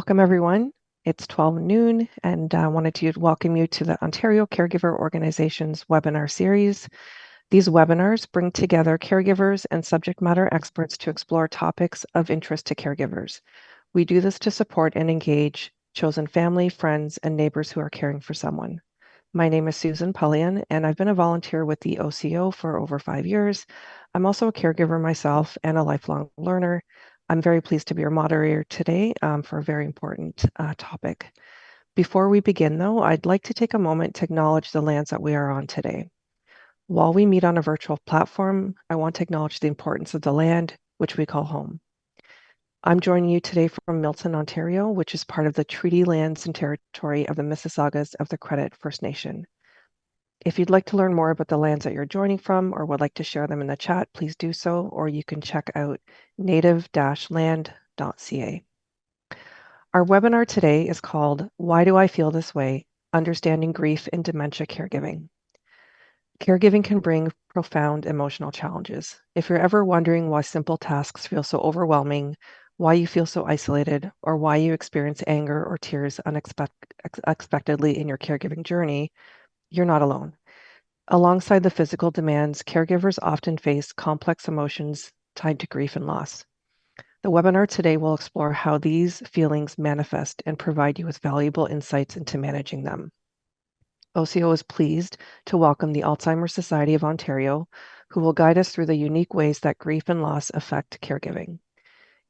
Welcome, everyone. It's 12 noon, and I wanted to welcome you to the Ontario Caregiver Organization's webinar series. These webinars bring together caregivers and subject matter experts to explore topics of interest to caregivers. We do this to support and engage chosen family, friends, and neighbors who are caring for someone. My name is Susan Pullian, and I've been a volunteer with the OCO for over 5 years. I'm also a caregiver myself and a lifelong learner. I'm very pleased to be your moderator today for a very important topic. Before we begin, though, I'd like to take a moment to acknowledge the lands that we are on today. While we meet on a virtual platform, I want to acknowledge the importance of the land, which we call home. I'm joining you today from Milton, Ontario, which is part of the Treaty Lands and Territory of the Mississaugas of the Credit First Nation. If you'd like to learn more about the lands that you're joining from or would like to share them in the chat, please do so, or you can check out native-land.ca. Our webinar today is called Why Do I Feel This Way? Understanding Grief in Dementia Caregiving. Caregiving can bring profound emotional challenges. If you're ever wondering why simple tasks feel so overwhelming, why you feel so isolated, or why you experience anger or tears unexpectedly in your caregiving journey, you're not alone. Alongside the physical demands, caregivers often face complex emotions tied to grief and loss. The webinar today will explore how these feelings manifest and provide you with valuable insights into managing them. OCO is pleased to welcome the Alzheimer Society of Ontario, who will guide us through the unique ways that grief and loss affect caregiving.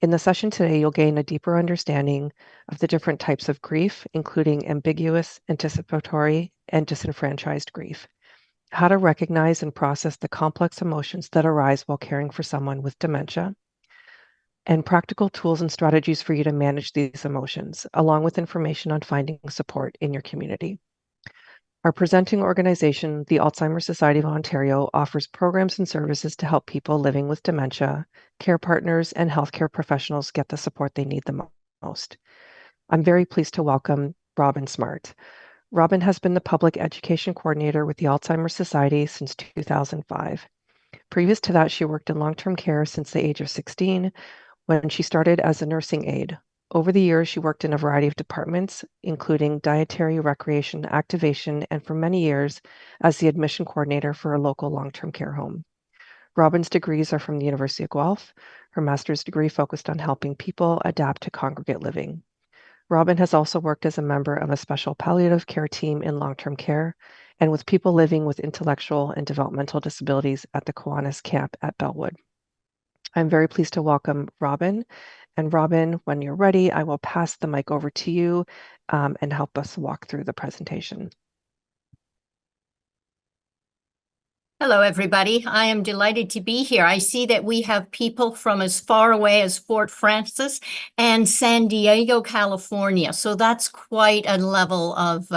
In the session today, you'll gain a deeper understanding of the different types of grief, including ambiguous, anticipatory, and disenfranchised grief, how to recognize and process the complex emotions that arise while caring for someone with dementia, and practical tools and strategies for you to manage these emotions, along with information on finding support in your community. Our presenting organization, the Alzheimer Society of Ontario, offers programs and services to help people living with dementia, care partners, and healthcare professionals get the support they need the most. I'm very pleased to welcome Robin Smart. Robin has been the public education coordinator with the Alzheimer Society since 2005. Previous to that, she worked in long-term care since the age of 16, when she started as a nursing aide. Over the years, she worked in a variety of departments, including dietary, recreation, activation, and for many years as the admission coordinator for a local long-term care home. Robin's degrees are from the University of Guelph. Her master's degree focused on helping people adapt to congregate living. Robin has also worked as a member of a special palliative care team in long-term care and with people living with intellectual and developmental disabilities at the Kiwanis camp at Bellwood. I'm very pleased to welcome Robin. And Robin, when you're ready, I will pass the mic over to you and help us walk through the presentation. Hello, everybody. I am delighted to be here. I see that we have people from as far away as Fort Frances and San Diego, California. So that's quite a level of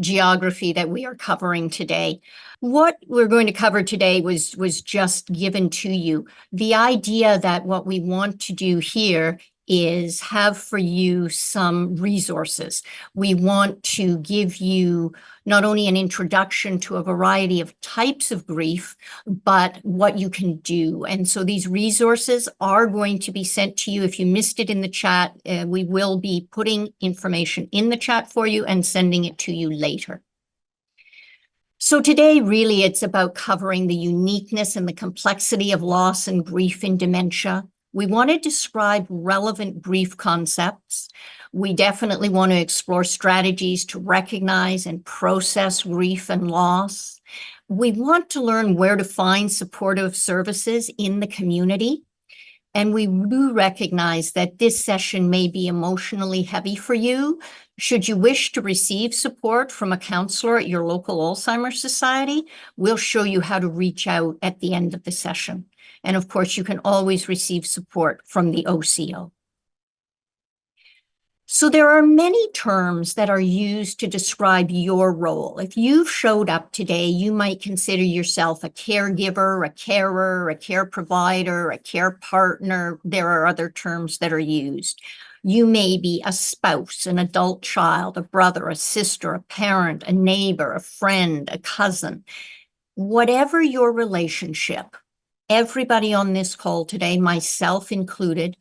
geography that we are covering today. What we're going to cover today was just given to you. The idea that what we want to do here is have for you some resources. We want to give you not only an introduction to a variety of types of grief, but what you can do. And so these resources are going to be sent to you. If you missed it in the chat, we will be putting information in the chat for you and sending it to you later. So today, really, it's about covering the uniqueness and the complexity of loss and grief in dementia. We want to describe relevant grief concepts. We definitely want to explore strategies to recognize and process grief and loss. We want to learn where to find supportive services in the community. And we do recognize that this session may be emotionally heavy for you. Should you wish to receive support from a counselor at your local Alzheimer Society, we'll show you how to reach out at the end of the session. And of course, you can always receive support from the OCO. So there are many terms that are used to describe your role. If you've showed up today, you might consider yourself a caregiver, a carer, a care provider, a care partner. There are other terms that are used. You may be a spouse, an adult child, a brother, a sister, a parent, a neighbor, a friend, a cousin. Whatever your relationship, everybody on this call today, myself included,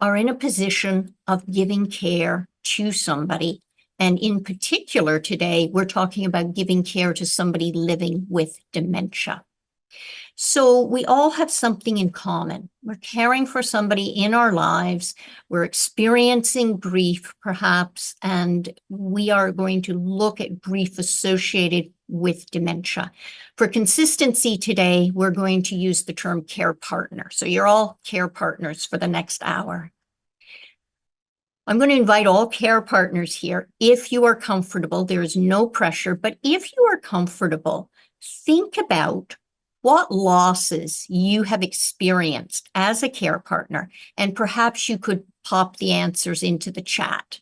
are in a position of giving care to somebody. And in particular, today, we're talking about giving care to somebody living with dementia. So we all have something in common. We're caring for somebody in our lives. We're experiencing grief, perhaps, and we are going to look at grief associated with dementia. For consistency today, we're going to use the term care partner. So you're all care partners for the next hour. I'm going to invite all care partners here. If you are comfortable, there is no pressure, but if you are comfortable, think about what losses you have experienced as a care partner, and perhaps you could pop the answers into the chat.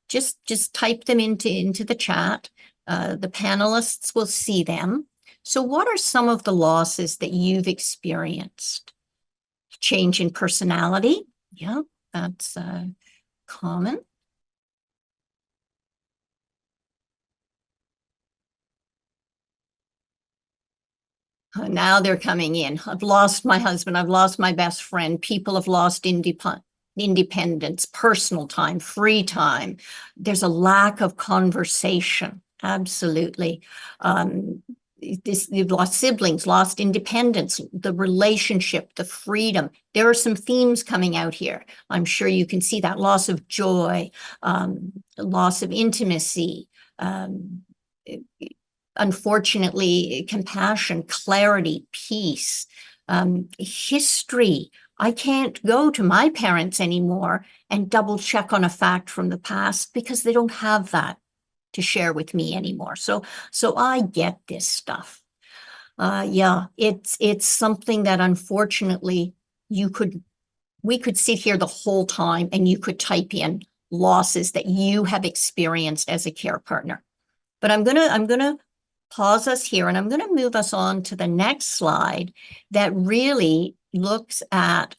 Just type them into the chat. The panelists will see them. So what are some of the losses that you've experienced? Change in personality. Yeah, that's common. Now they're coming in. I've lost my husband. I've lost my best friend. People have lost independence, personal time, free time. There's a lack of conversation. Absolutely. You've lost siblings, lost independence, the relationship, the freedom. There are some themes coming out here. I'm sure you can see that loss of joy, loss of intimacy, unfortunately, compassion, clarity, peace, history. I can't go to my parents anymore and double check on a fact from the past because they don't have that to share with me anymore. So I get this stuff. Yeah, it's something that unfortunately we could sit here the whole time and you could type in losses that you have experienced as a care partner. But I'm gonna pause us here and I'm gonna move us on to the next slide that really looks at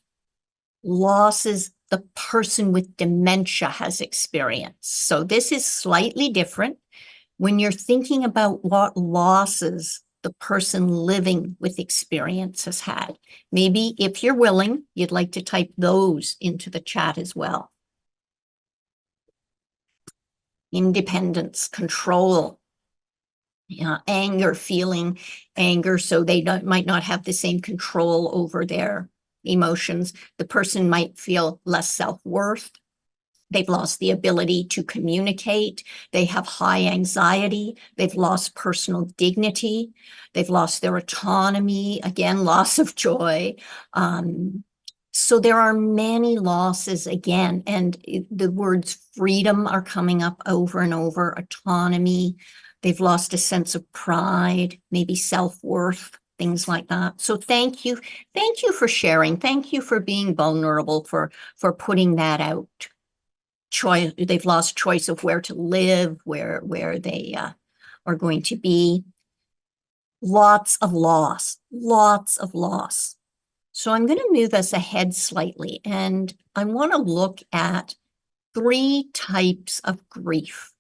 losses the person with dementia has experienced. So this is slightly different when you're thinking about what losses the person living with experience has had. Maybe if you're willing, you'd like to type those into the chat as well. Independence, control, anger, feeling anger, so they might not have the same control over their emotions. The person might feel less self-worth. They've lost the ability to communicate. They have high anxiety. They've lost personal dignity. They've lost their autonomy. Again, loss of joy. So there are many losses again, and the words freedom are coming up over and over, autonomy. They've lost a sense of pride, maybe self-worth, things like that. So thank you. Thank you for sharing. Thank you for being vulnerable, for putting that out. Choice, they've lost choice of where to live, where they are going to be. Lots of loss, lots of loss. So I'm going to move us ahead slightly, and I want to look at 3 types of grief.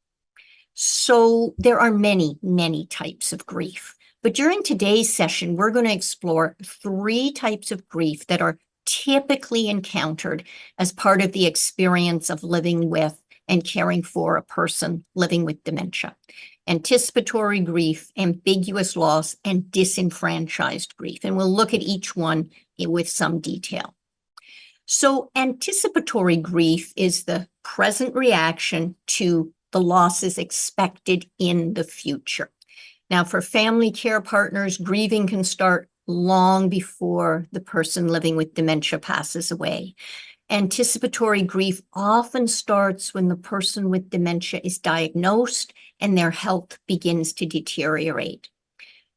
So there are many, many types of grief, but during today's session, we're going to explore 3 types of grief that are typically encountered as part of the experience of living with and caring for a person living with dementia: anticipatory grief, ambiguous loss, and disenfranchised grief. And we'll look at each one with some detail. So anticipatory grief is the present reaction to the losses expected in the future. Now, for family care partners, grieving can start long before the person living with dementia passes away. Anticipatory grief often starts when the person with dementia is diagnosed and their health begins to deteriorate.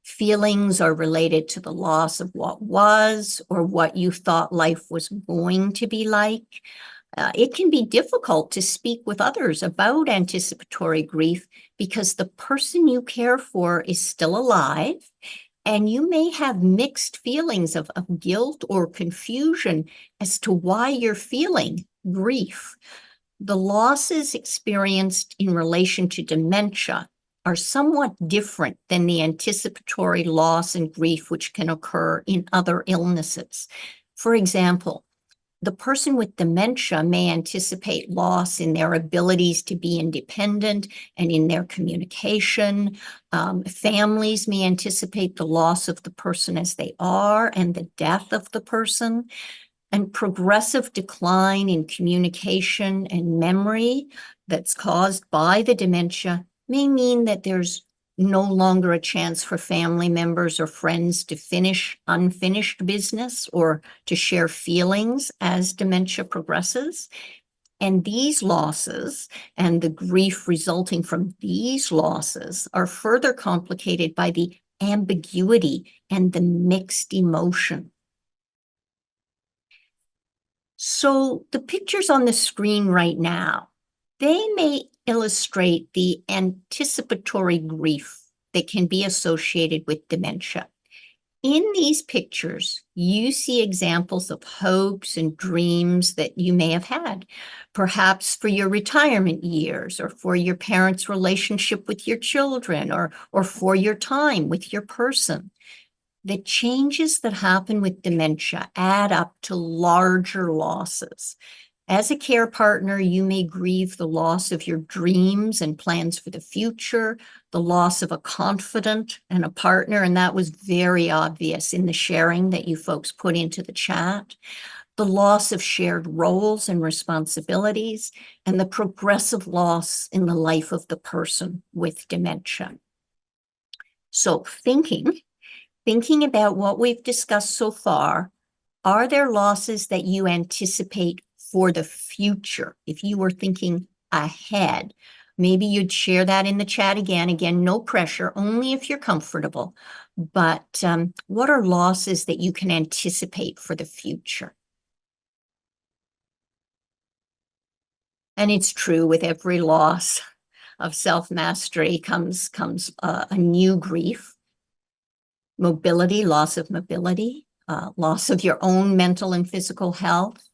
Feelings are related to the loss of what was or what you thought life was going to be like. It can be difficult to speak with others about anticipatory grief because the person you care for is still alive, and you may have mixed feelings of guilt or confusion as to why you're feeling grief. The losses experienced in relation to dementia are somewhat different than the anticipatory loss and grief which can occur in other illnesses. For example, The person with dementia may anticipate loss in their abilities to be independent and in their communication. Families may anticipate the loss of the person as they are and the death of the person. And progressive decline in communication and memory that's caused by the dementia may mean that there's no longer a chance for family members or friends to finish unfinished business or to share feelings as dementia progresses. And these losses and the grief resulting from these losses are further complicated by the ambiguity and the mixed emotion. So the pictures on the screen right now, they may illustrate the anticipatory grief that can be associated with dementia. In these pictures, you see examples of hopes and dreams that you may have had, perhaps for your retirement years or for your parents' relationship with your children or for your time with your person. The changes that happen with dementia add up to larger losses. As a care partner, you may grieve the loss of your dreams and plans for the future, the loss of a confidant and a partner, and that was very obvious in the sharing that you folks put into the chat, the loss of shared roles and responsibilities, and the progressive loss in the life of the person with dementia. So thinking about what we've discussed so far, are there losses that you anticipate for the future? If you were thinking ahead, maybe you'd share that in the chat again. Again, no pressure, only if you're comfortable. But what are losses that you can anticipate for the future? And it's true with every loss of self-mastery comes a new grief. Mobility, loss of mobility, loss of your own mental and physical health,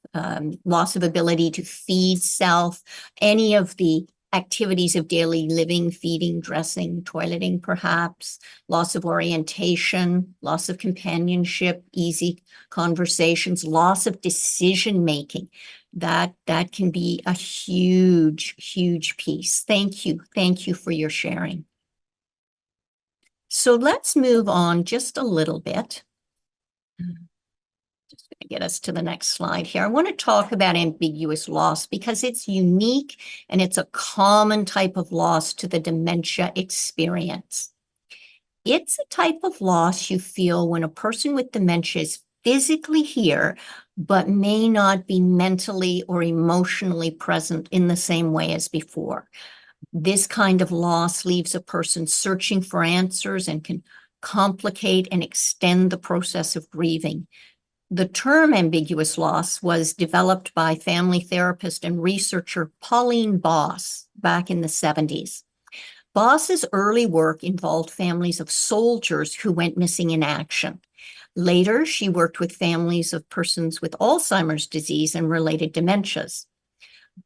loss of ability to feed self, any of the activities of daily living, feeding, dressing, toileting, perhaps, loss of orientation, loss of companionship, easy conversations, loss of decision making. That can be a huge, huge piece. Thank you. Thank you for your sharing. So let's move on just a little bit. Just going to get us to the next slide here. I want to talk about ambiguous loss because it's unique and it's a common type of loss to the dementia experience. It's a type of loss you feel when a person with dementia is physically here, but may not be mentally or emotionally present in the same way as before. This kind of loss leaves a person searching for answers and can complicate and extend the process of grieving. The term ambiguous loss was developed by family therapist and researcher Pauline Boss back in the 70s. Boss's early work involved families of soldiers who went missing in action. Later, she worked with families of persons with Alzheimer's disease and related dementias.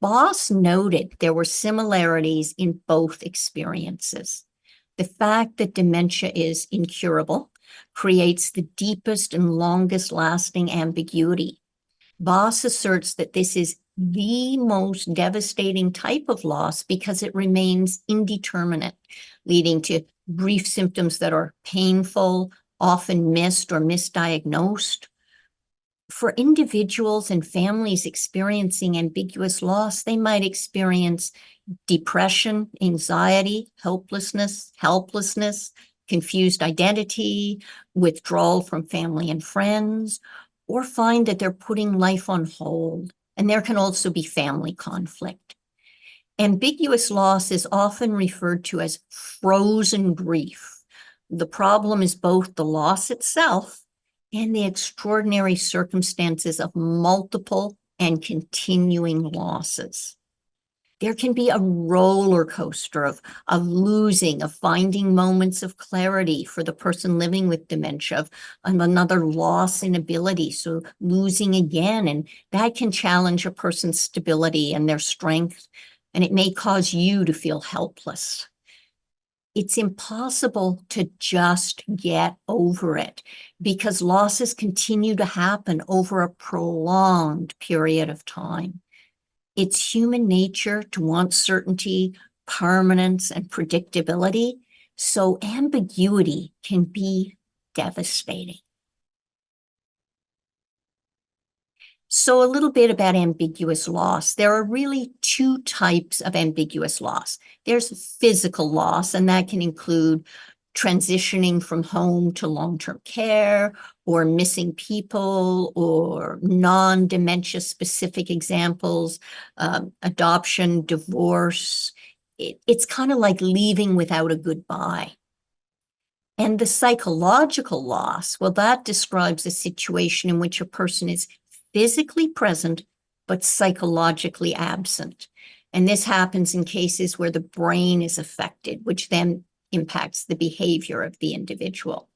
Boss noted there were similarities in both experiences. The fact that dementia is incurable creates the deepest and longest lasting ambiguity. Boss asserts that this is the most devastating type of loss because it remains indeterminate, leading to grief symptoms that are painful, often missed or misdiagnosed. For individuals and families experiencing ambiguous loss, they might experience depression, anxiety, helplessness, confused identity, withdrawal from family and friends, or find that they're putting life on hold. And there can also be family conflict. Ambiguous loss is often referred to as frozen grief. The problem is both the loss itself and the extraordinary circumstances of multiple and continuing losses. There can be a roller coaster of losing, of finding moments of clarity for the person living with dementia, of another loss in ability, so losing again, and that can challenge a person's stability and their strength, and it may cause you to feel helpless. it's impossible to just get over it because losses continue to happen over a prolonged period of time. It's human nature to want certainty, permanence, and predictability, so ambiguity can be devastating. So a little bit about ambiguous loss. There are really two types of ambiguous loss. There's physical loss, and that can include transitioning from home to long-term care, or missing people, or non-dementia specific examples, adoption, divorce. It's kind of like leaving without a goodbye. And the psychological loss, well, that describes a situation in which a person is physically present, but psychologically absent. And this happens in cases where the brain is affected, which then impacts the behavior of the individual.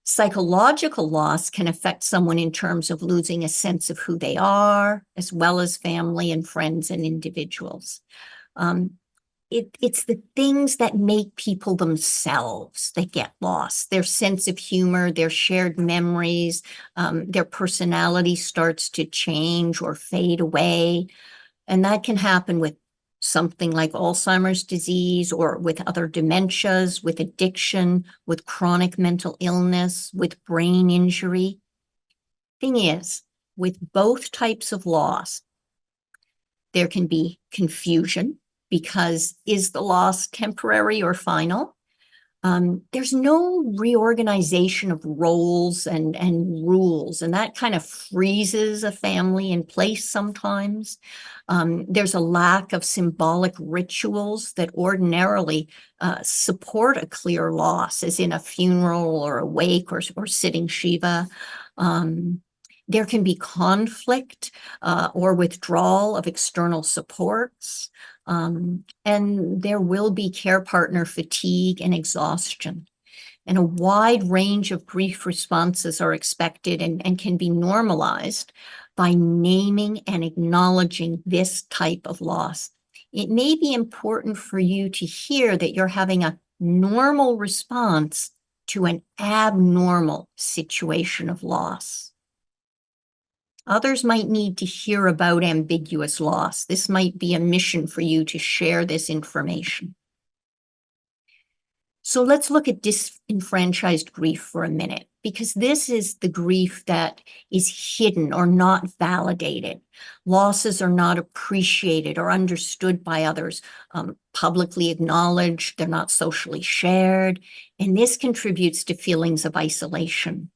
Psychological loss can affect someone in terms of losing a sense of who they are, as well as family and friends and individuals. It's the things that make people themselves that get lost. Their sense of humor, their shared memories, their personality starts to change or fade away. And that can happen with something like Alzheimer's disease or with other dementias, with addiction, with chronic mental illness, with brain injury. Thing is, with both types of loss, there can be confusion because is the loss temporary or final? There's no reorganization of roles and rules, and that kind of freezes a family in place sometimes. There's a lack of symbolic rituals that ordinarily support a clear loss, as in a funeral or a wake or sitting Shiva. There can be conflict or withdrawal of external supports. And there will be care partner fatigue and exhaustion. And a wide range of grief responses are expected and can be normalized by naming and acknowledging this type of loss. It may be important for you to hear that you're having a normal response to an abnormal situation of loss. Others might need to hear about ambiguous loss. This might be a mission for you to share this information. So let's look at disenfranchised grief for a minute, because this is the grief that is hidden or not validated. Losses are not appreciated or understood by others, publicly acknowledged, they're not socially shared, and this contributes to feelings of isolation.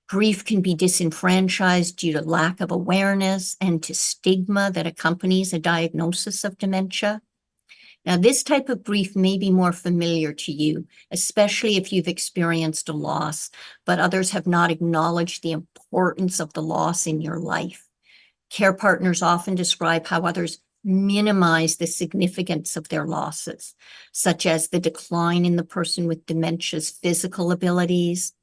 Grief can be disenfranchised due to lack of awareness and to stigma that accompanies a diagnosis of dementia. Now, this type of grief may be more familiar to you, especially if you've experienced a loss, but others have not acknowledged the importance of the loss in your life. Care partners often describe how others minimize the significance of their losses, such as the decline in the person with dementia's physical abilities.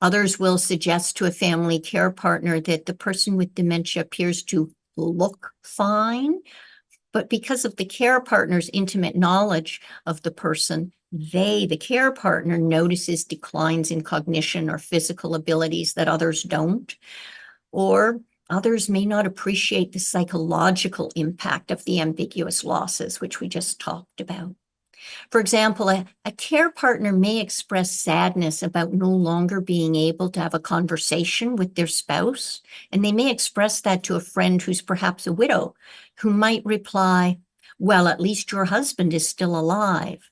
Others will suggest to a family care partner that the person with dementia appears to look fine, but because of the care partner's intimate knowledge of the person, the care partner, notices declines in cognition or physical abilities that others don't. Or others may not appreciate the psychological impact of the ambiguous losses, which we just talked about. For example, a care partner may express sadness about no longer being able to have a conversation with their spouse, and they may express that to a friend who's perhaps a widow, who might reply, "Well, at least your husband is still alive."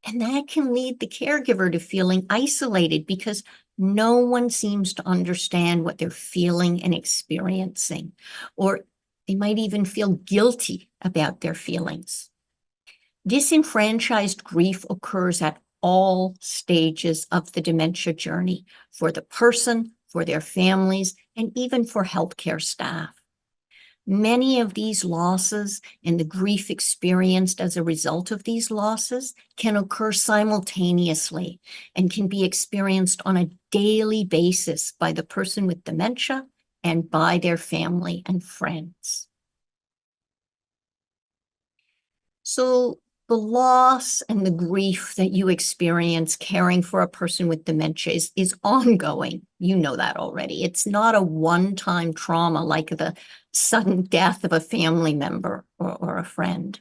And that can lead the caregiver to feeling isolated because no one seems to understand what they're feeling and experiencing, or they might even feel guilty about their feelings. Disenfranchised grief occurs at all stages of the dementia journey for the person, for their families, and even for healthcare staff. Many of these losses and the grief experienced as a result of these losses can occur simultaneously and can be experienced on a daily basis by the person with dementia and by their family and friends. So The loss and the grief that you experience caring for a person with dementia is ongoing. You know that already. It's not a one-time trauma like the sudden death of a family member or a friend.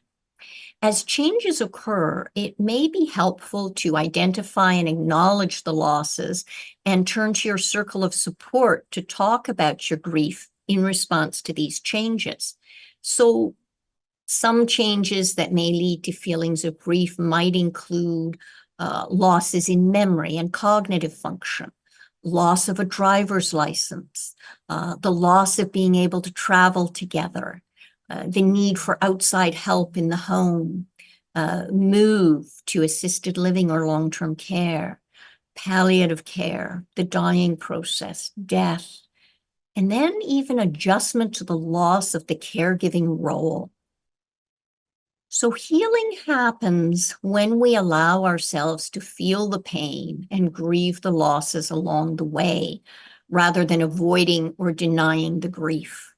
As changes occur, it may be helpful to identify and acknowledge the losses and turn to your circle of support to talk about your grief in response to these changes. So, some changes that may lead to feelings of grief might include losses in memory and cognitive function, loss of a driver's license, the loss of being able to travel together, the need for outside help in the home, move to assisted living or long-term care, palliative care, the dying process, death, and then even adjustment to the loss of the caregiving role. So healing happens when we allow ourselves to feel the pain and grieve the losses along the way, rather than avoiding or denying the grief.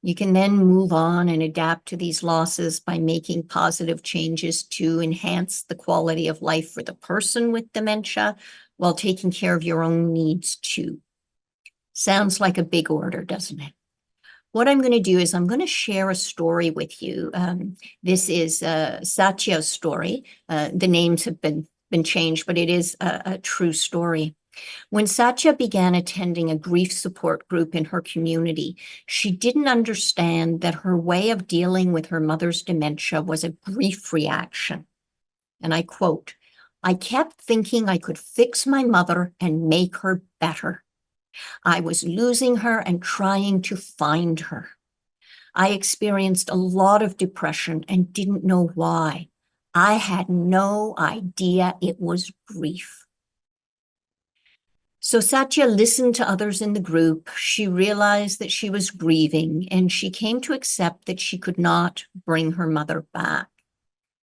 You can then move on and adapt to these losses by making positive changes to enhance the quality of life for the person with dementia while taking care of your own needs too. Sounds like a big order, doesn't it? What I'm going to do is I'm going to share a story with you. This is Satya's story. The names have been changed, but it is a true story. When Satya began attending a grief support group in her community, she didn't understand that her way of dealing with her mother's dementia was a grief reaction. And I quote, "I kept thinking I could fix my mother and make her better. I was losing her and trying to find her. I experienced a lot of depression and didn't know why. I had no idea it was grief." So Satya listened to others in the group. She realized that she was grieving, and she came to accept that she could not bring her mother back.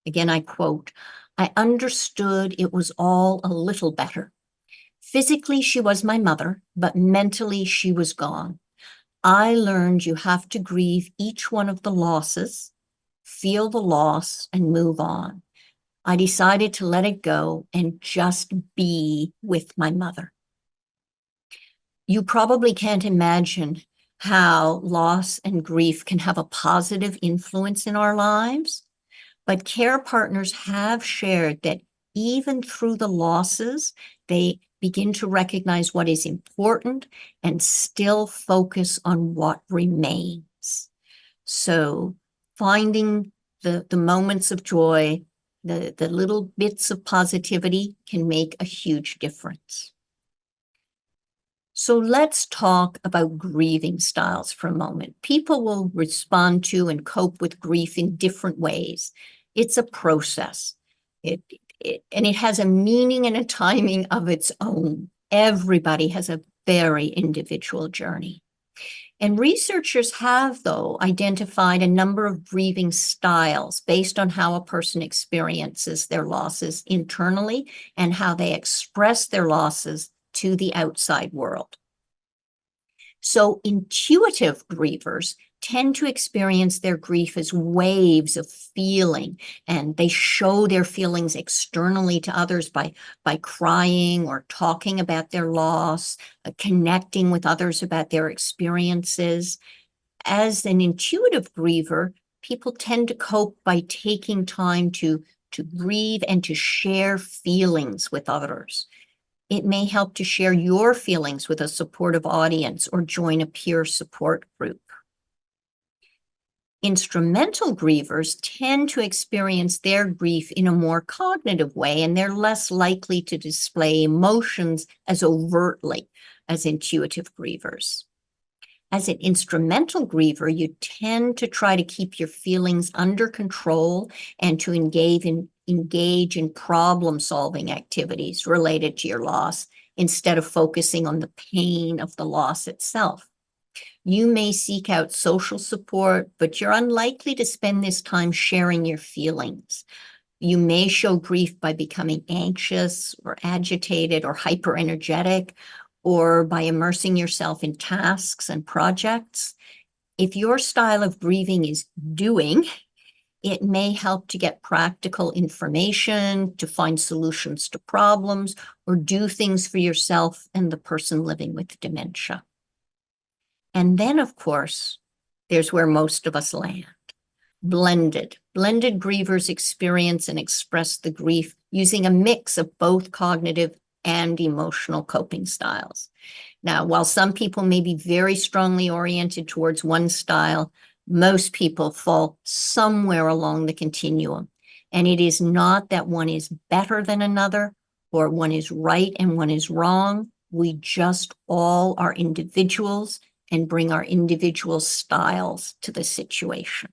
Again, I quote, "I understood it was all a little better. Physically, she was my mother, but mentally, she was gone. I learned you have to grieve each one of the losses, feel the loss, and move on. I decided to let it go and just be with my mother." You probably can't imagine how loss and grief can have a positive influence in our lives, but care partners have shared that even through the losses, they begin to recognize what is important and still focus on what remains. So finding the moments of joy, the little bits of positivity can make a huge difference. So let's talk about grieving styles for a moment. People will respond to and cope with grief in different ways. It's a process. And it has a meaning and a timing of its own. Everybody has a very individual journey. And researchers have, though, identified a number of grieving styles based on how a person experiences their losses internally and how they express their losses to the outside world. So intuitive grievers tend to experience their grief as waves of feeling, and they show their feelings externally to others by crying or talking about their loss, connecting with others about their experiences. As an intuitive griever, people tend to cope by taking time to grieve and to share feelings with others. It may help to share your feelings with a supportive audience or join a peer support group. Instrumental grievers tend to experience their grief in a more cognitive way, and they're less likely to display emotions as overtly as intuitive grievers. As an instrumental griever, you tend to try to keep your feelings under control and to engage in problem-solving activities related to your loss instead of focusing on the pain of the loss itself. You may seek out social support, but you're unlikely to spend this time sharing your feelings. You may show grief by becoming anxious or agitated or hyper-energetic, or by immersing yourself in tasks and projects. If your style of grieving is doing, It may help to get practical information, to find solutions to problems, or do things for yourself and the person living with dementia. And then, of course, there's where most of us land. Blended. Blended grievers experience and express the grief using a mix of both cognitive and emotional coping styles. Now, while some people may be very strongly oriented towards one style, most people fall somewhere along the continuum. And it is not that one is better than another or one is right and one is wrong. We just all are individuals and bring our individual styles to the situation.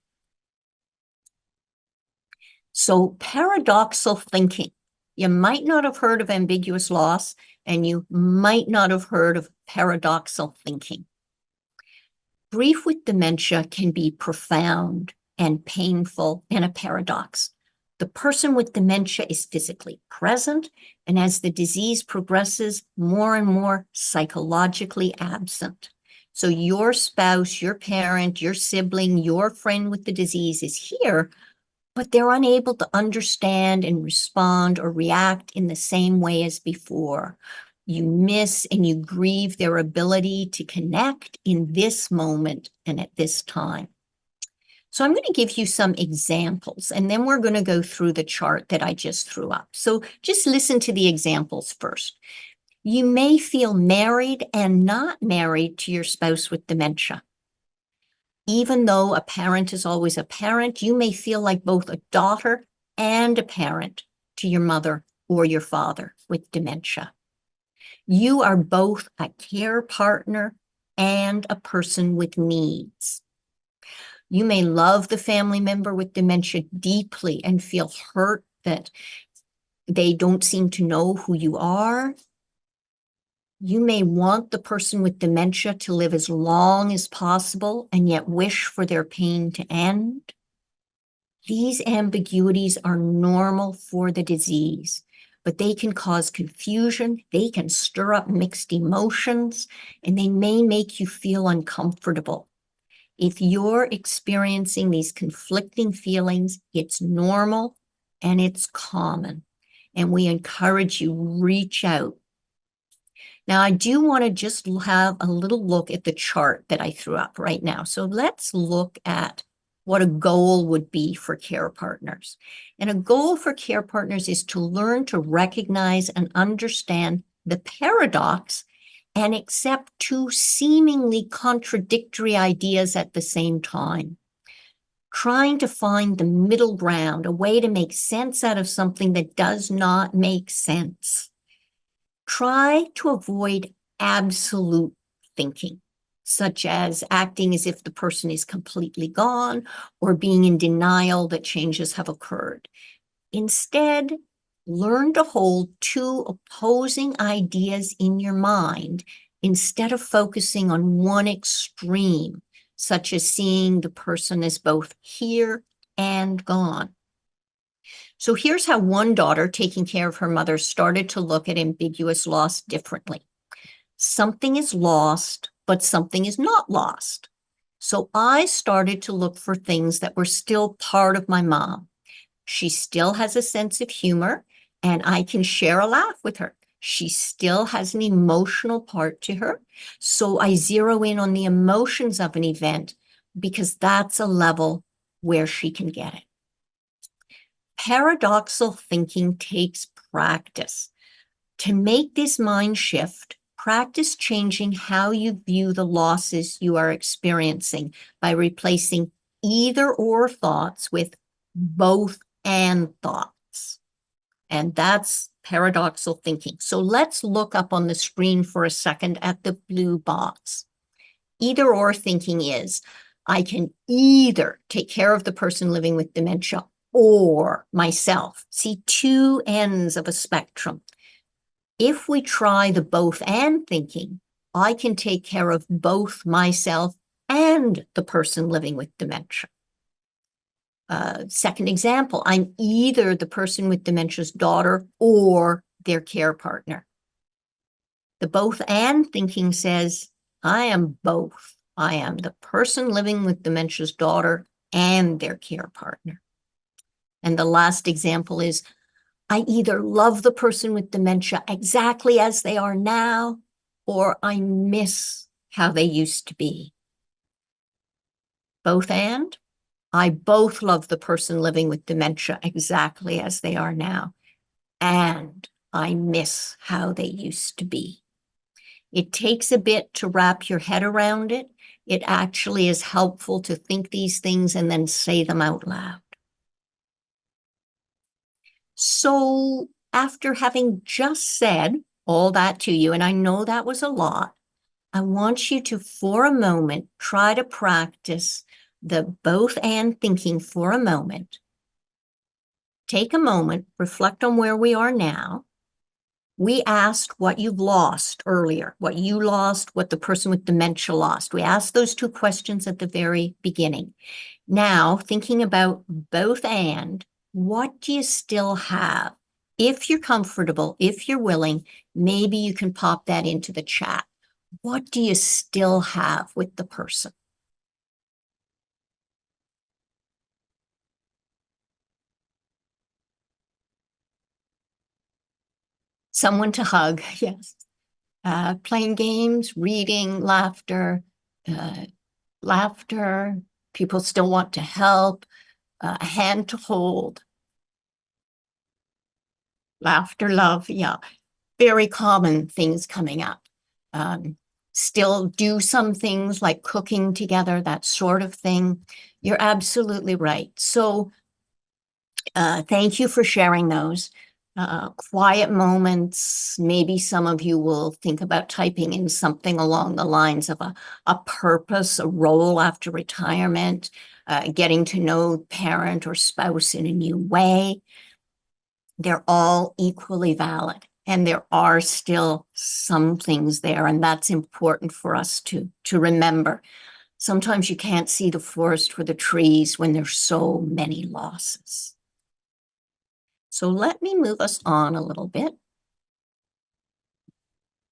So paradoxical thinking. You might not have heard of ambiguous loss, and you might not have heard of paradoxical thinking. Grief with dementia can be profound and painful and a paradox. The person with dementia is physically present, and as the disease progresses, more and more psychologically absent. So your spouse, your parent, your sibling, your friend with the disease is here, but they're unable to understand and respond or react in the same way as before. You miss and you grieve their ability to connect in this moment and at this time. So I'm going to give you some examples, and then we're going to go through the chart that I just threw up. So just listen to the examples first. You may feel married and not married to your spouse with dementia. Even though a parent is always a parent, you may feel like both a daughter and a parent to your mother or your father with dementia. You are both a care partner and a person with needs. You may love the family member with dementia deeply and feel hurt that they don't seem to know who you are. You may want the person with dementia to live as long as possible and yet wish for their pain to end. These ambiguities are normal for the disease, but they can cause confusion, they can stir up mixed emotions, and they may make you feel uncomfortable. If you're experiencing these conflicting feelings, it's normal and it's common, and we encourage you, reach out. Now, I do want to just have a little look at the chart that I threw up right now. So let's look at what a goal would be for care partners. And a goal for care partners is to learn to recognize and understand the paradox and accept two seemingly contradictory ideas at the same time. Trying to find the middle ground, a way to make sense out of something that does not make sense. Try to avoid absolute thinking, such as acting as if the person is completely gone or being in denial that changes have occurred. Instead, learn to hold two opposing ideas in your mind instead of focusing on one extreme, such as seeing the person as both here and gone. So here's how one daughter taking care of her mother started to look at ambiguous loss differently. Something is lost, but something is not lost. So I started to look for things that were still part of my mom. She still has a sense of humor, and I can share a laugh with her. She still has an emotional part to her. So I zero in on the emotions of an event because that's a level where she can get it. Paradoxical thinking takes practice. To make this mind shift, practice changing how you view the losses you are experiencing by replacing either or thoughts with both and thoughts. And that's paradoxical thinking. So let's look up on the screen for a second at the blue box. Either or thinking is, I can either take care of the person living with dementia or myself. See, two ends of a spectrum. If we try the both and thinking, I can take care of both myself and the person living with dementia. Second example, I'm either the person with dementia's daughter or their care partner. The both and thinking says, I am both. I am the person living with dementia's daughter and their care partner. And the last example is, I either love the person with dementia exactly as they are now, or I miss how they used to be. Both and I both love the person living with dementia exactly as they are now, and I miss how they used to be. It takes a bit to wrap your head around it. It actually is helpful to think these things and then say them out loud. So, after having just said all that to you, and I know that was a lot, I want you to, for a moment, try to practice the both and thinking for a moment. Take a moment, reflect on where we are now. We asked what you've lost earlier, what you lost, what the person with dementia lost. We asked those two questions at the very beginning. Now, thinking about both and, what do you still have? If you're comfortable, if you're willing, maybe you can pop that into the chat. What do you still have with the person? Someone to hug, yes. Playing games, reading, uh, laughter. People still want to help, a hand to hold. Laughter, love, yeah. Very common things coming up. Still do some things like cooking together, that sort of thing. You're absolutely right. So thank you for sharing those. Quiet moments, maybe some of you will think about typing in something along the lines of a purpose, a role after retirement, getting to know parent or spouse in a new way. They're all equally valid. And there are still some things there, and that's important for us to remember. Sometimes you can't see the forest for the trees when there's so many losses. So let me move us on a little bit.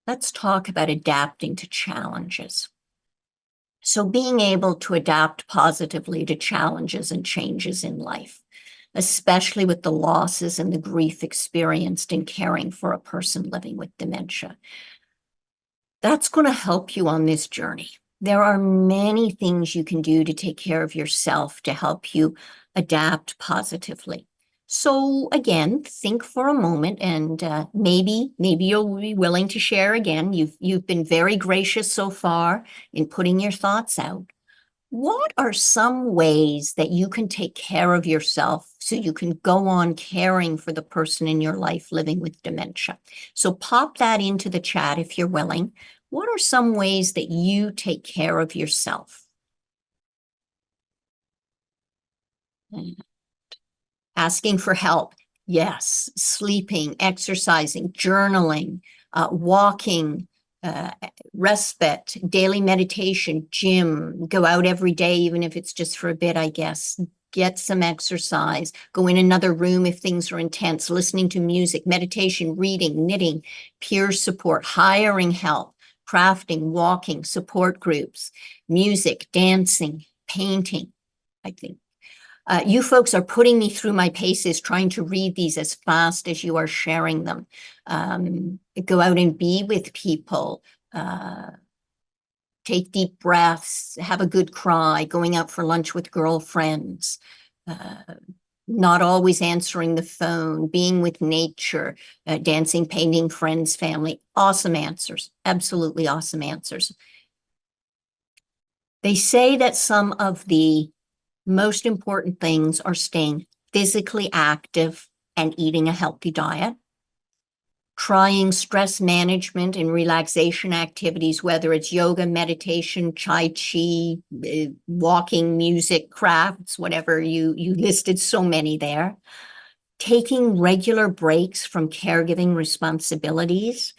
Let's talk about adapting to challenges. So being able to adapt positively to challenges and changes in life, especially with the losses and the grief experienced in caring for a person living with dementia. That's going to help you on this journey. There are many things you can do to take care of yourself to help you adapt positively. So again, think for a moment, and maybe you'll be willing to share again. You've been very gracious so far in putting your thoughts out. What are some ways that you can take care of yourself so you can go on caring for the person in your life living with dementia? So pop that into the chat if you're willing. What are some ways that you take care of yourself? Asking for help. Yes. Sleeping, exercising, journaling, walking, respite, daily meditation, gym, go out every day, even if it's just for a bit, I guess. Get some exercise, go in another room if things are intense, listening to music, meditation, reading, knitting, peer support, hiring help, crafting, walking, support groups, music, dancing, painting, I think. You folks are putting me through my paces, trying to read these as fast as you are sharing them. Go out and be with people. Take deep breaths, have a good cry, going out for lunch with girlfriends, not always answering the phone, being with nature, dancing, painting, friends, family. Awesome answers, absolutely awesome answers. They say that some of the most important things are staying physically active and eating a healthy diet, trying stress management and relaxation activities, whether it's yoga, meditation, tai chi, walking, music, crafts, whatever you listed so many there. Taking regular breaks from caregiving responsibilities,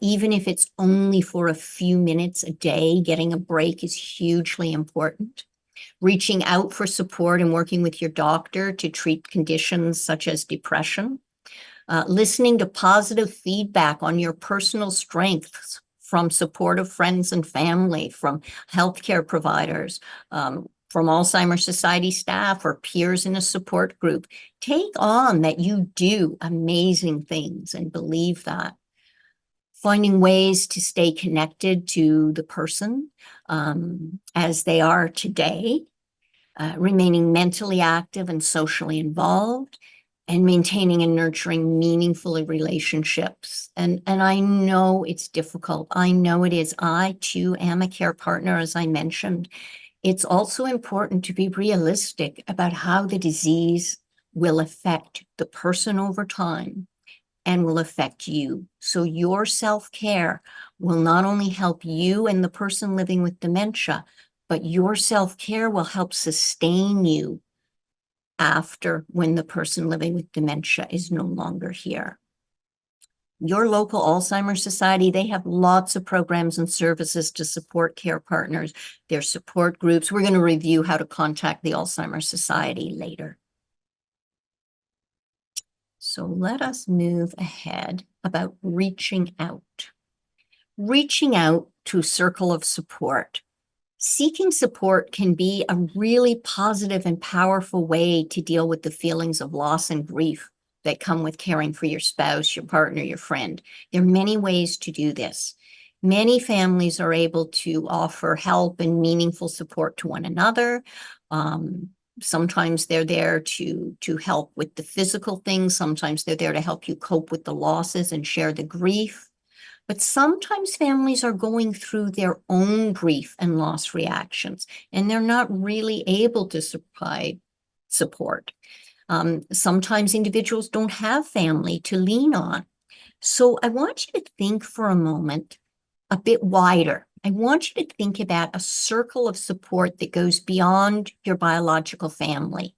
even if it's only for a few minutes a day, getting a break is hugely important. Reaching out for support and working with your doctor to treat conditions such as depression. Listening to positive feedback on your personal strengths from supportive friends and family, from healthcare providers, from Alzheimer Society staff or peers in a support group. Take on that you do amazing things and believe that. Finding ways to stay connected to the person as they are today, remaining mentally active and socially involved, and maintaining and nurturing meaningful relationships. And I know it's difficult. I know it is. I too am a care partner, as I mentioned. It's also important to be realistic about how the disease will affect the person over time and will affect you. So your self-care will not only help you and the person living with dementia, but your self-care will help sustain you after when the person living with dementia is no longer here. Your local Alzheimer Society, they have lots of programs and services to support care partners, their support groups. We're going to review how to contact the Alzheimer Society later. So let us move ahead about reaching out. Reaching out to a circle of support. Seeking support can be a really positive and powerful way to deal with the feelings of loss and grief that come with caring for your spouse, your partner, your friend. There are many ways to do this. Many families are able to offer help and meaningful support to one another. Sometimes they're there to help with the physical things. Sometimes they're there to help you cope with the losses and share the grief. But sometimes families are going through their own grief and loss reactions, and they're not really able to provide support. Sometimes individuals don't have family to lean on. So I want you to think for a moment a bit wider. I want you to think about a circle of support that goes beyond your biological family.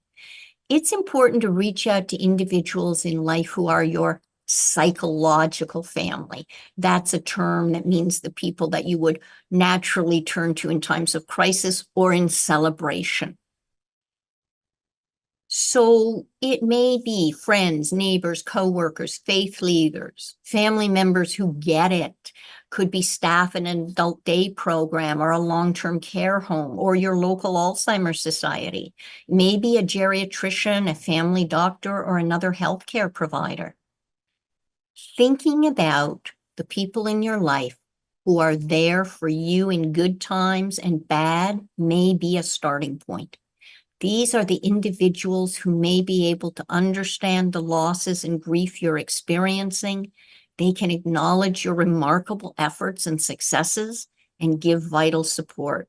It's important to reach out to individuals in life who are your psychological family. That's a term that means the people that you would naturally turn to in times of crisis or in celebration. So it may be friends, neighbors, coworkers, faith leaders, family members who get it. Could be staff in an adult day program or a long-term care home or your local Alzheimer Society. Maybe a geriatrician, a family doctor, or another healthcare provider. Thinking about the people in your life who are there for you in good times and bad may be a starting point. These are the individuals who may be able to understand the losses and grief you're experiencing. They can acknowledge your remarkable efforts and successes and give vital support.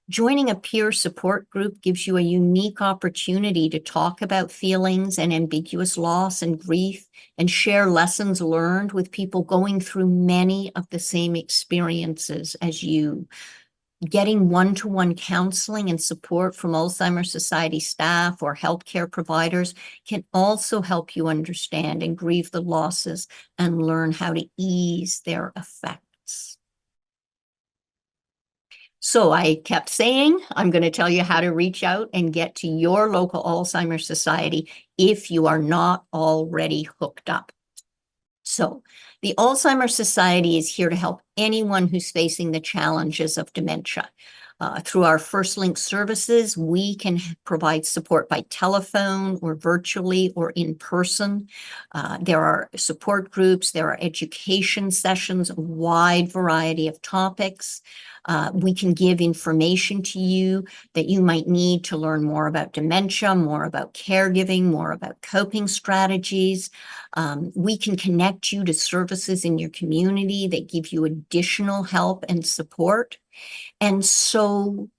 Joining a peer support group gives you a unique opportunity to talk about feelings and ambiguous loss and grief and share lessons learned with people going through many of the same experiences as you. Getting one-to-one counseling and support from Alzheimer Society staff or healthcare providers can also help you understand and grieve the losses and learn how to ease their effects. So I kept saying, I'm going to tell you how to reach out and get to your local Alzheimer Society if you are not already hooked up. So the Alzheimer Society is here to help anyone who's facing the challenges of dementia. Through our First Link services, we can provide support by telephone or virtually or in person. There are support groups, there are education sessions, a wide variety of topics. We can give information to you that you might need to learn more about dementia, more about caregiving, more about coping strategies. We can connect you to services in your community that give you additional help and support. And so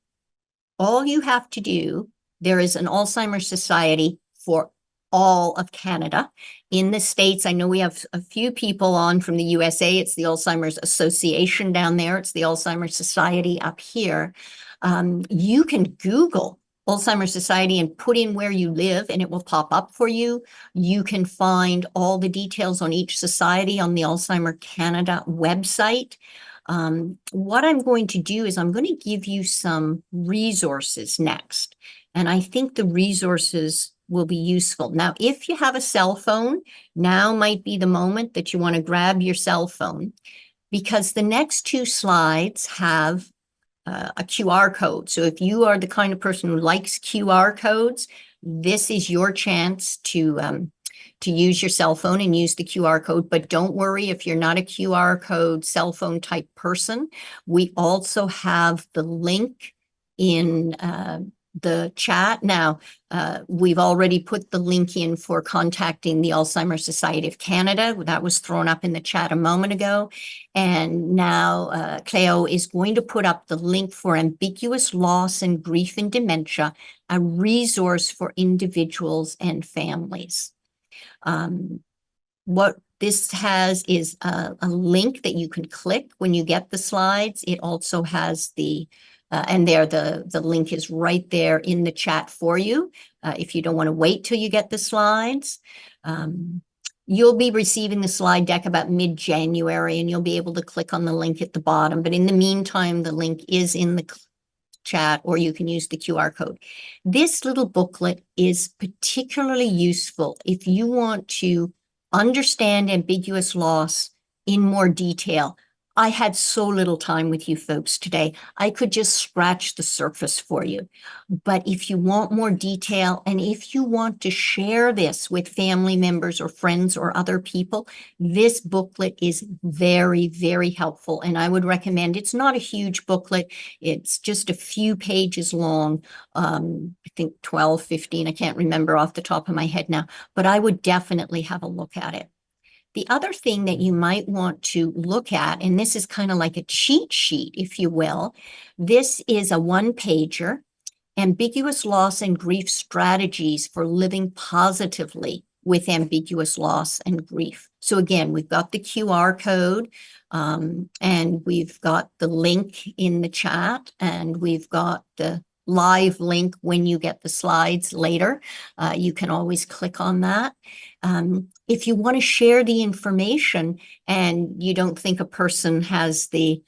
all you have to do, there is an Alzheimer's Society for all of Canada. In the States, I know we have a few people on from the USA. It's the Alzheimer's Association down there. It's the Alzheimer's Society up here. You can Google Alzheimer's Society and put in where you live and it will pop up for you. You can find all the details on each society on the Alzheimer Canada website. What I'm going to do is I'm going to give you some resources next. And I think the resources will be useful. Now, if you have a cell phone, now might be the moment that you want to grab your cell phone because the next two slides have a QR code. So if you are the kind of person who likes QR codes, this is your chance to use your cell phone and use the QR code. But don't worry if you're not a QR code cell phone type person. We also have the link in the chat. Now, we've already put the link in for contacting the Alzheimer Society of Canada. That was thrown up in the chat a moment ago. And now Cleo is going to put up the link for ambiguous loss and grief and dementia, a resource for individuals and families. What this has is a link that you can click when you get the slides. It also has and there the link is right there in the chat for you. If you don't want to wait till you get the slides, you'll be receiving the slide deck about mid-January, and you'll be able to click on the link at the bottom. But in the meantime, the link is in the chat, or you can use the QR code. This little booklet is particularly useful if you want to understand ambiguous loss in more detail. I had so little time with you folks today. I could just scratch the surface for you. But if you want more detail, and if you want to share this with family members or friends or other people, this booklet is very, very helpful. And I would recommend, it's not a huge booklet. It's just a few pages long. I think 12, 15, I can't remember off the top of my head now, but I would definitely have a look at it. The other thing that you might want to look at, and this is kind of like a cheat sheet, if you will, this is a one-pager, ambiguous loss and grief strategies for living positively with ambiguous loss and grief. So again, we've got the QR code, and we've got the link in the chat, and we've got the live link when you get the slides later. You can always click on that. If you want to share the information and you don't think a person has the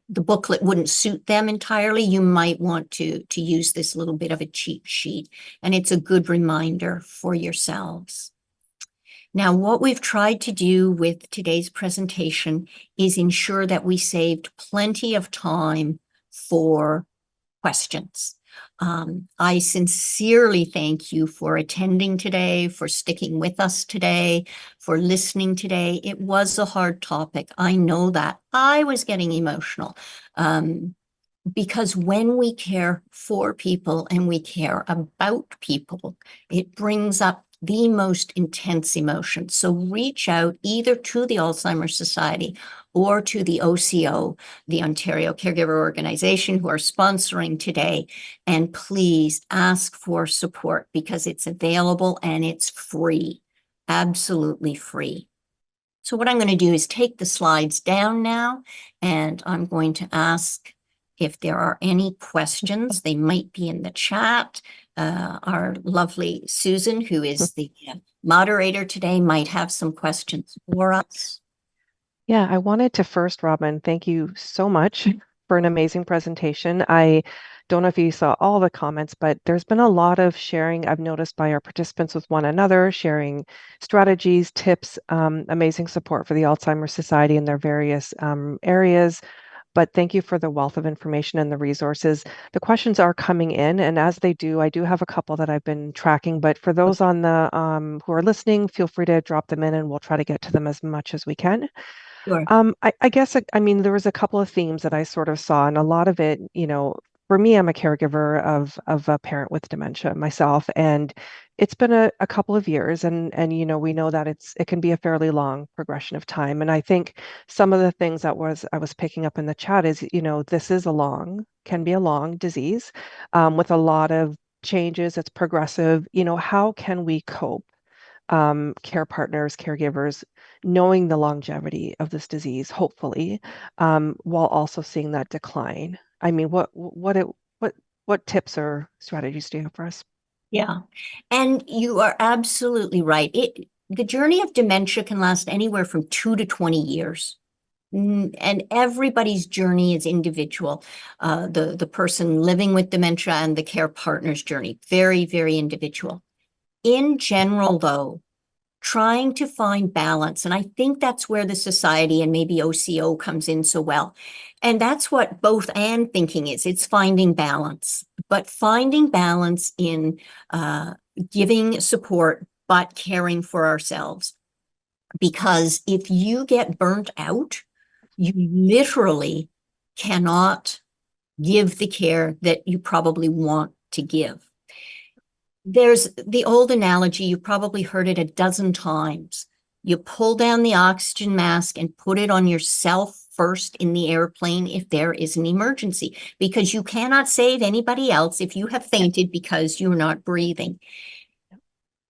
booklet wouldn't suit them entirely, you might want to use this little bit of a cheat sheet, and it's a good reminder for yourselves. Now, what we've tried to do with today's presentation is ensure that we saved plenty of time for questions. I sincerely thank you for attending today, for sticking with us today, for listening today. It was a hard topic. I know that. I was getting emotional because when we care for people and we care about people, it brings up the most intense emotion. So reach out either to the Alzheimer Society or to the OCO, the Ontario Caregiver Organization, who are sponsoring today. And please ask for support because it's available and it's free, absolutely free. So what I'm going to do is take the slides down now, and I'm going to ask if there are any questions. They might be in the chat. Our lovely Susan, who is the moderator today, might have some questions for us. Yeah, I wanted to first, Robin, thank you so much for an amazing presentation. I don't know if you saw all the comments, but there's been a lot of sharing I've noticed by our participants with one another, sharing strategies, tips, amazing support for the Alzheimer Society in their various areas. But thank you for the wealth of information and the resources. The questions are coming in, and as they do, I do have a couple that I've been tracking. But for those on the who are listening, feel free to drop them in, and we'll try to get to them as much as we can. Sure. I guess, I mean, there was a couple of themes that I sort of saw, and a lot of it, for me, I'm a caregiver of a parent with dementia myself, and it's been a couple of years, and we know that it can be a fairly long progression of time. And I think some of the things that I was picking up in the chat is, this is can be a long disease, with a lot of changes. It's progressive. How can we cope? Care partners, caregivers, knowing the longevity of this disease, hopefully, while also seeing that decline. I mean, what tips or strategies do you have for us? Yeah, and you are absolutely right. The journey of dementia can last anywhere from 2 to 20 years. And everybody's journey is individual. The person living with dementia and the care partner's journey, very, very individual. In general, though, trying to find balance. And I think that's where the society and maybe OCO comes in so well. And that's what both and thinking is. It's finding balance, but finding balance in giving support, but caring for ourselves. Because if you get burnt out, you literally cannot give the care that you probably want to give. There's the old analogy, you probably heard it a dozen times. You pull down the oxygen mask and put it on yourself first in the airplane if there is an emergency, because you cannot save anybody else if you have fainted because you're not breathing.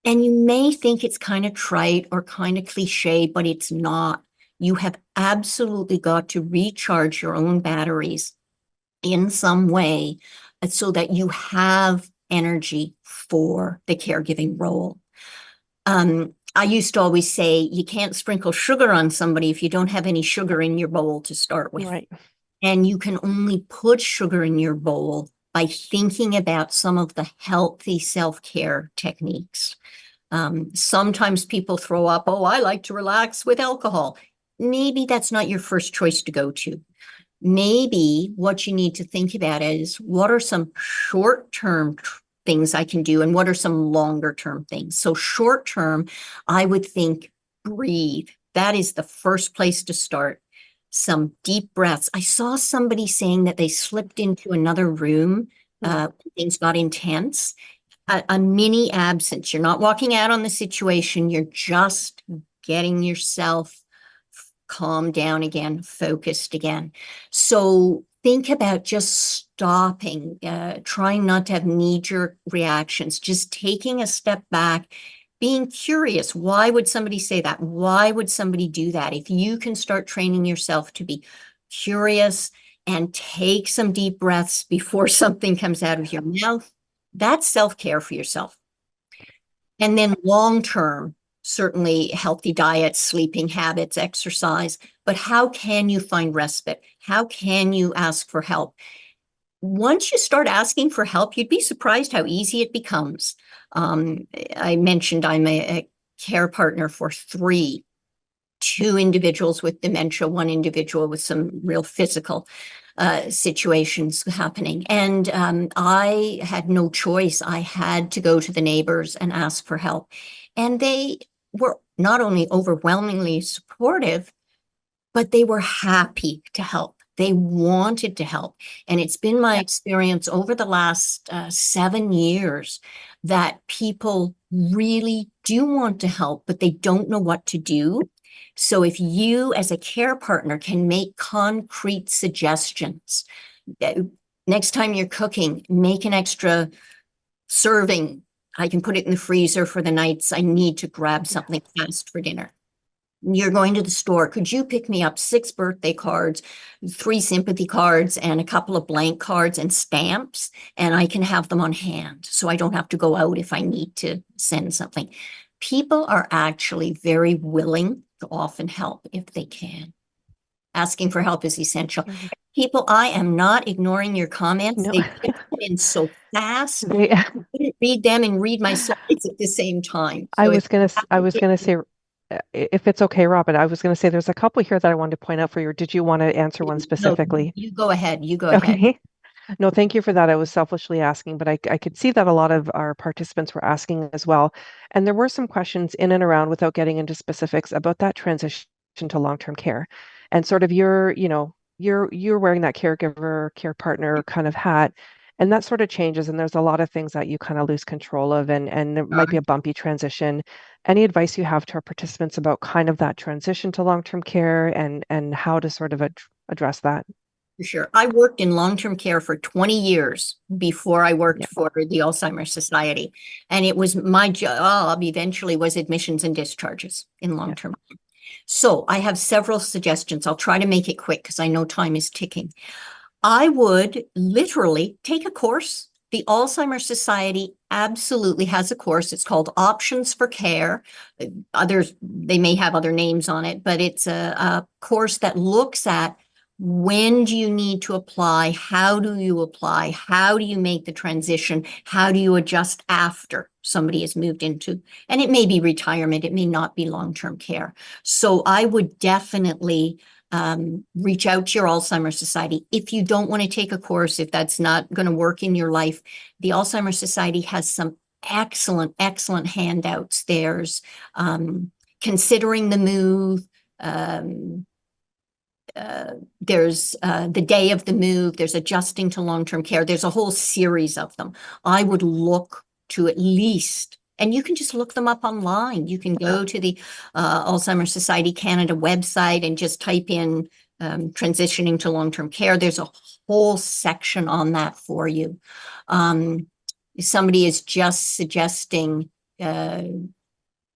And you may think it's kind of trite or kind of cliche, but it's not. You have absolutely got to recharge your own batteries in some way so that you have energy for the caregiving role. I used to always say you can't sprinkle sugar on somebody if you don't have any sugar in your bowl to start with. Right. And you can only put sugar in your bowl by thinking about some of the healthy self-care techniques. Sometimes people throw up, oh, I like to relax with alcohol. Maybe that's not your first choice to go to. Maybe what you need to think about is what are some short-term things I can do and what are some longer-term things. So short-term, I would think breathe. That is the first place to start. Some deep breaths. I saw somebody saying that they slipped into another room. Things got intense. A mini absence. You're not walking out on the situation. You're just getting yourself calmed down again, focused again. So think about just stopping, trying not to have knee-jerk reactions, just taking a step back, being curious. Why would somebody say that? Why would somebody do that? If you can start training yourself to be curious and take some deep breaths before something comes out of your mouth, that's self-care for yourself. And then long-term, certainly healthy diet, sleeping habits, exercise, but how can you find respite? How can you ask for help? Once you start asking for help, you'd be surprised how easy it becomes. I mentioned I'm a care partner for two individuals with dementia, one individual with some real physical situations happening. And I had no choice. I had to go to the neighbors and ask for help. And they were not only overwhelmingly supportive, but they were happy to help. They wanted to help. And it's been my experience over the last 7 years that people really do want to help, but they don't know what to do. So if you as a care partner can make concrete suggestions, next time you're cooking, make an extra serving. I can put it in the freezer for the nights I need to grab something fast for dinner. You're going to the store. Could you pick me up 6 birthday cards, 3 sympathy cards, and a couple of blank cards and stamps? And I can have them on hand so I don't have to go out if I need to send something. People are actually very willing to often help if they can. Asking for help is essential. People, I am not ignoring your comments. No. They just come in so fast. They, I couldn't read them and read my slides at the same time. I So if was gonna say, if it's okay, Robin, I was gonna say there's a couple here that I wanted to point out for you. Or did you want to answer one no, specifically? you go ahead. You go ahead. Okay. No, thank you for that. I was selfishly asking, but I could see that a lot of our participants were asking as well. And there were some questions in and around, without getting into specifics, about that transition to long-term care. And sort of you're wearing that caregiver, care partner kind of hat, and that sort of changes. And there's a lot of things that you kind of lose control of, and there might be a bumpy transition. Any advice you have to our participants about kind of that transition to long-term care and how to sort of address that? For sure. I worked in long-term care for 20 years before I worked Yeah. for the Alzheimer Society. And it was my job eventually was admissions and discharges in Yeah. long-term care. So I have several suggestions. I'll try to make it quick because I know time is ticking. I would literally take a course. The Alzheimer Society absolutely has a course. It's called Options for Care. Others, they may have other names on it, but it's a course that looks at When do you need to apply? How do you apply? How do you make the transition? How do you adjust after somebody has moved into, and it may be retirement, it may not be long-term care. So I would definitely reach out to your Alzheimer's Society. If you don't want to take a course, if that's not going to work in your life, the Alzheimer's Society has some excellent, excellent handouts. There's considering the move. Um, there's the day of the move, there's adjusting to long-term care. There's a whole series of them. I would look to at least, and you can just look them up online. You can go to the Alzheimer's Society Canada website and just type in transitioning to long-term care. There's a whole section on that for you. Somebody is just suggesting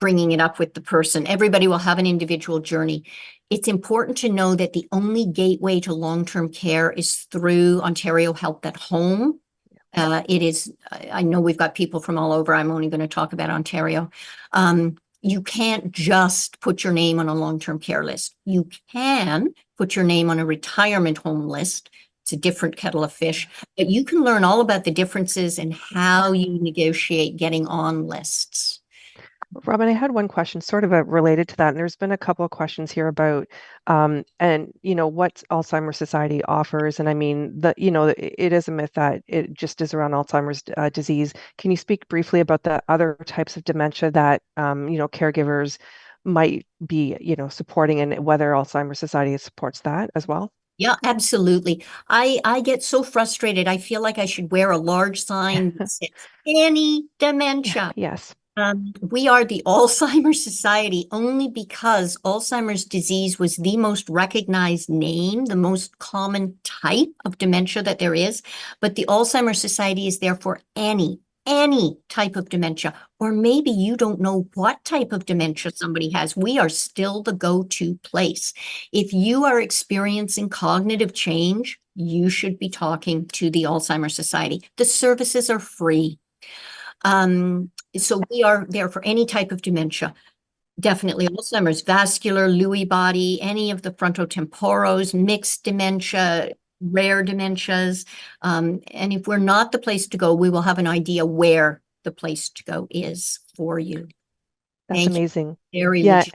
bringing it up with the person. Everybody will have an individual journey. It's important to know that the only gateway to long-term care is through Ontario Help at Home. It is, I know we've got people from all over. I'm only going to talk about Ontario. You can't just put your name on a long-term care list. You can put your name on a retirement home list. It's a different kettle of fish, but you can learn all about the differences and how you negotiate getting on lists. Robin, I had one question sort of related to that, and there's been a couple of questions here about, and what Alzheimer's Society offers. And I mean, it is a myth that it just is around Alzheimer's disease. Can you speak briefly about the other types of dementia that, caregivers might be, supporting, and whether Alzheimer's Society supports that as well? Yeah, absolutely. I get so frustrated. I feel like I should wear a large sign that says any Yeah, dementia. yes. We are the Alzheimer's Society only because Alzheimer's disease was the most recognized name, the most common type of dementia that there is. But the Alzheimer's Society is there for any type of dementia. Or maybe you don't know what type of dementia somebody has. We are still the go-to place. If you are experiencing cognitive change, you should be talking to the Alzheimer's Society. The services are free. So we are there for any type of dementia. Definitely Alzheimer's, vascular, Lewy body, any of the frontotemporals, mixed dementia, rare dementias. And if we're not the place to go, we will have an idea where the place to go is for you. That's Thank you. amazing. Very Yeah, legit.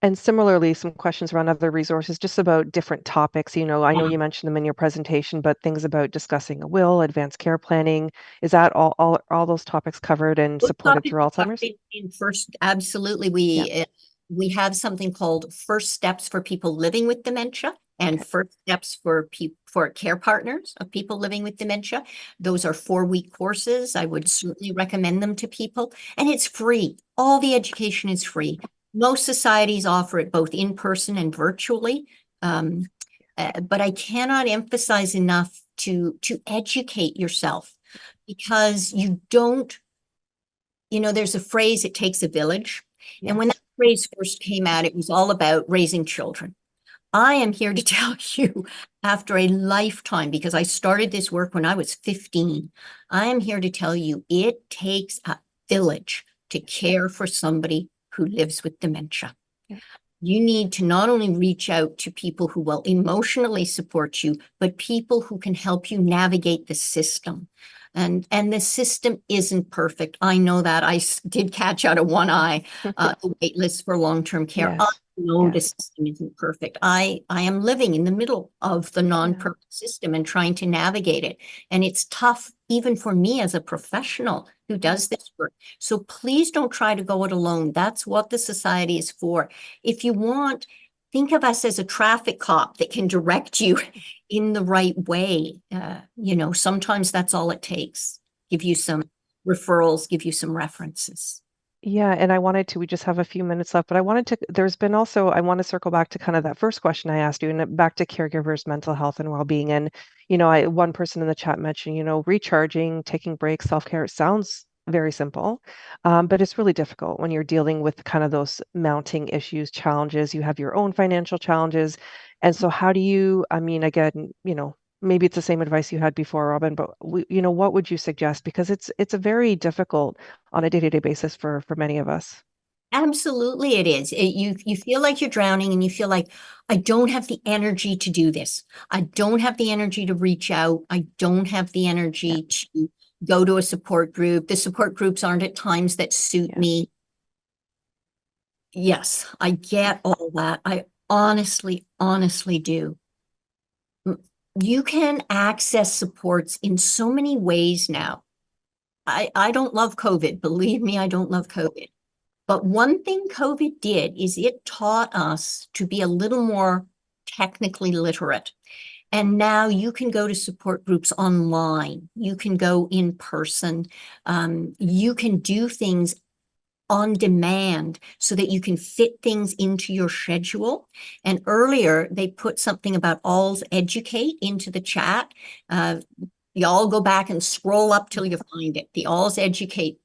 and similarly, some questions around other resources, just about different topics. I know Yeah. you mentioned them in your presentation, but things about discussing a will, advanced care planning, is that all those topics covered and Those supported topics through are covered Alzheimer's? in first, absolutely. Yeah. We have something called First Steps for People Living with Dementia and Okay. First Steps for Care Partners of People Living with Dementia. Those are 4-week courses. I would certainly recommend them to people, and it's free. All the education is free. Most societies offer it both in person and virtually. Um, but I cannot emphasize enough to educate yourself because you don't, there's a phrase, it takes a village. And when that Yes. phrase first came out, it was all about raising children. I am here to tell you, after a lifetime, because I started this work when I was 15, I am here to tell you it takes a village to care for somebody who lives with dementia. Yeah. You need to not only reach out to people who will emotionally support you, but people who can help you navigate the system. And the system isn't perfect. I know that. I did catch out of one eye the wait list for long-term care. I Yes. know the Yes. system isn't perfect. I am living in the middle of the Yeah. non-perfect system and trying to navigate it. And it's tough even for me as a professional who Yeah. does this work. So please don't try to go it alone. That's what the society is for. If you want, think of us as a traffic cop that can direct you in the right way. Sometimes that's all it takes. Give you some referrals, give you some references. Yeah, and we just have a few minutes left, but there's been also, I want to circle back to kind of that first question I asked you and back to caregivers' mental health and well-being. And, one person in the chat mentioned, recharging, taking breaks, self-care. It sounds very simple, but it's really difficult when you're dealing with kind of those mounting issues, challenges. You have your own financial challenges. And so how do you, I mean, again, maybe it's the same advice you had before, Robin, but what would you suggest? Because it's a very difficult on a day-to-day basis for many of us. Absolutely, it is. You feel like you're drowning and you feel like, I don't have the energy to do this. I don't have the energy to reach out. I don't have the Yeah, energy to go to a support group. The support groups aren't at times that suit yeah, me. Yes, I get all that. I honestly do. M- You can access supports in so many ways now. I don't love COVID. Believe me, I don't love COVID. But one thing COVID did is it taught us to be a little more technically literate. And now you can go to support groups online. You can go in person. You can do things on demand so that you can fit things into your schedule. And earlier, they put something about All's Educate into the chat. You all go back and scroll up till you find it. The All's Educate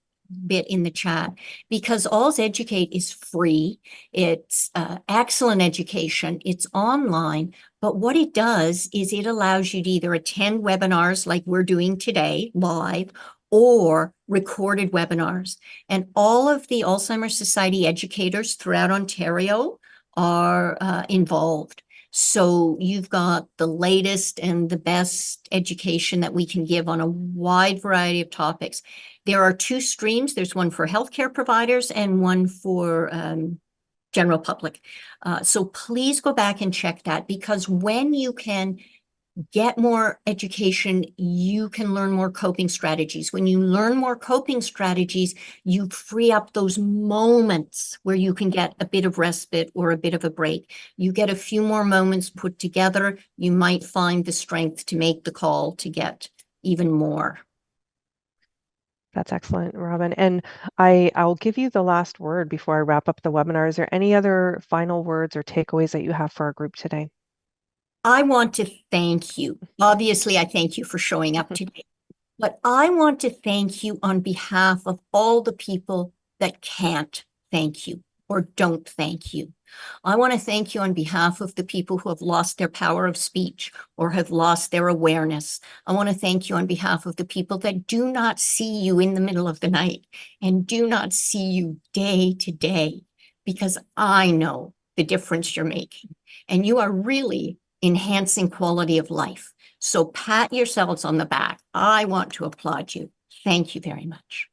bit in the chat, because All's Educate is free. It's excellent education. It's online. But what it does is it allows you to either attend webinars like we're doing today live or recorded webinars. And all of the Alzheimer Society educators throughout Ontario are involved. So you've got the latest and the best education that we can give on a wide variety of topics. There are two streams. There's one for healthcare providers and one for general public. So please go back and check that, because when you can get more education, you can learn more coping strategies. When you learn more coping strategies, you free up those moments where you can get a bit of respite or a bit of a break. You get a few more moments put together, you might find the strength to make the call to get even more. that's excellent, Robin. And I'll give you the last word before I wrap up the webinar. Is there any other final words or takeaways that you have for our group today? I want to thank you. Obviously, I thank you for showing up today. But I want to thank you on behalf of all the people that can't thank you or don't thank you. I want to thank you on behalf of the people who have lost their power of speech or have lost their awareness. I want to thank you on behalf of the people that do not see you in the middle of the night and do not see you day to day, because I know the difference you're making. And you are really enhancing quality of life. So pat yourselves on the back. I want to applaud you. Thank you very much.